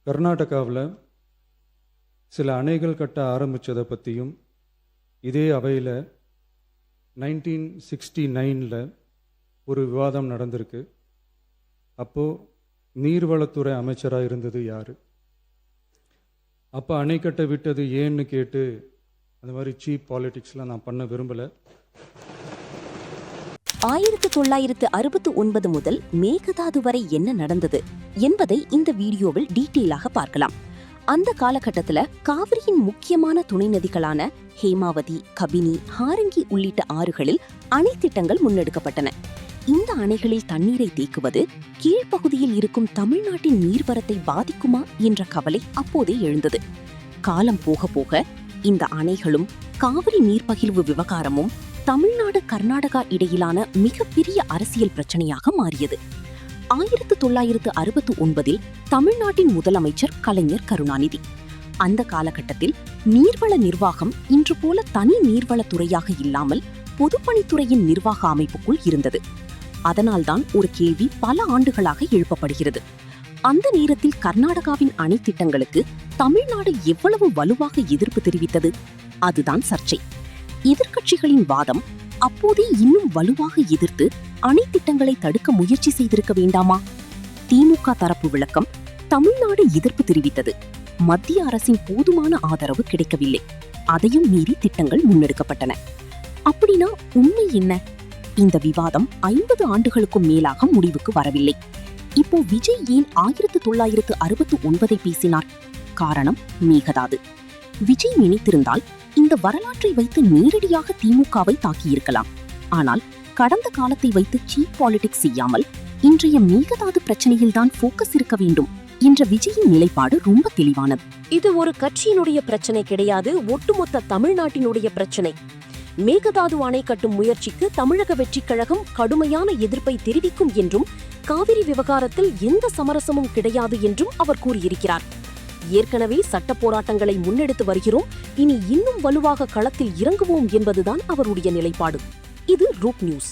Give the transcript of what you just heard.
கர்நாடகாவில் சில அணைகள் கட்ட ஆரம்பித்ததை பற்றியும் இதே அவையில் 1969 ஒரு விவாதம் நடந்திருக்கு. அப்போது நீர்வளத்துறை அமைச்சராக இருந்தது யார்? அப்போ அணை கட்ட விட்டது ஏன்னு கேட்டு அந்த மாதிரி சீப் பாலிடிக்ஸ்லாம் நான் பண்ண விரும்பலை. 1969 முதல் மேகதாது வரை என்ன நடந்தது என்பதை இந்த வீடியோவில் டீட்டெயிலாக பார்க்கலாம். அந்த காலகட்டத்தில் காவிரியின் முக்கியமான துணை நதிகளான ஹேமாவதி, கபினி, ஹாரங்கி உள்ளிட்ட ஆறுகளில் அணை திட்டங்கள் முன்னெடுக்கப்பட்டன. இந்த அணைகளில் தண்ணீரை தேக்குவது கீழ்ப்பகுதியில் இருக்கும் தமிழ்நாட்டின் நீர்வரத்தை பாதிக்குமா என்ற கவலை அப்போதே எழுந்தது. காலம் போக போக இந்த அணைகளும் காவிரி நீர்ப்பகிர்வு விவகாரமும் தமிழ்நாடு கர்நாடகா இடையிலான மிகப்பெரிய அரசியல் பிரச்சனையாக மாறியது. 1969 தமிழ்நாட்டின் முதலமைச்சர் கலைஞர் கருணாநிதி. அந்த காலகட்டத்தில் நீர்வள நிர்வாகம் இன்று போல தனி நீர்வளத்துறையாக இல்லாமல் பொதுப்பணித்துறையின் நிர்வாக அமைப்புக்குள் இருந்தது. அதனால்தான் ஒரு கேள்வி பல ஆண்டுகளாக எழுப்பப்படுகிறது. அந்த நேரத்தில் கர்நாடகாவின் அணை திட்டங்களுக்கு தமிழ்நாடு எவ்வளவு வலுவாக எதிர்ப்பு தெரிவித்தது? அதுதான் சர்ச்சை. எதிர்க்கட்சிகளின் வாதம், அப்போதே இன்னும் வலுவாக எதிர்த்து அணை திட்டங்களை தடுக்க முயற்சி செய்திருக்க வேண்டாமா? திமுக தரப்பு விளக்கம், தமிழ்நாடு எதிர்ப்பு தெரிவித்தது, மத்திய அரசின் போதுமான ஆதரவு கிடைக்கவில்லை, அதையும் மீறி திட்டங்கள் முன்னெடுக்கப்பட்டன. அப்படின்னா உண்மை என்ன? இந்த விவாதம் 50 ஆண்டுகளுக்கும் மேலாக முடிவுக்கு வரவில்லை. இப்போ விஜய் ஏன் 1969 பேசினார்? காரணம் மேகதாது. விஜய் நினைத்திருந்தால் இந்த வரலாற்றை வைத்து நேரடியாக திமுகவை தாக்கியிருக்கலாம். ஆனால் கடந்த காலத்தை வைத்து சீப் பாலிடிக்ஸ் செய்யாமல் இன்றைய மேகதாது பிரச்சனையில்தான் போக்கஸ் இருக்க வேண்டும் என்ற விஜயின் நிலைப்பாடு ரொம்ப தெளிவானது. இது ஒரு கட்சியினுடைய பிரச்சனை கிடையாது, ஒட்டுமொத்த தமிழ்நாட்டினுடைய பிரச்சனை. மேகதாது அணை கட்டும் முயற்சிக்கு தமிழக வெற்றிக் கழகம் கடுமையான எதிர்ப்பை தெரிவிக்கும் என்றும் காவிரி விவகாரத்தில் எந்த சமரசமும் கிடையாது என்றும் அவர் கூறியிருக்கிறார். ஏற்கனவே சட்ட போராட்டங்களை முன்னெடுத்து வருகிறோம், இனி இன்னும் வலுவாக களத்தில் இறங்குவோம் என்பதுதான் அவருடைய நிலைப்பாடு. இது ரூட் நியூஸ்.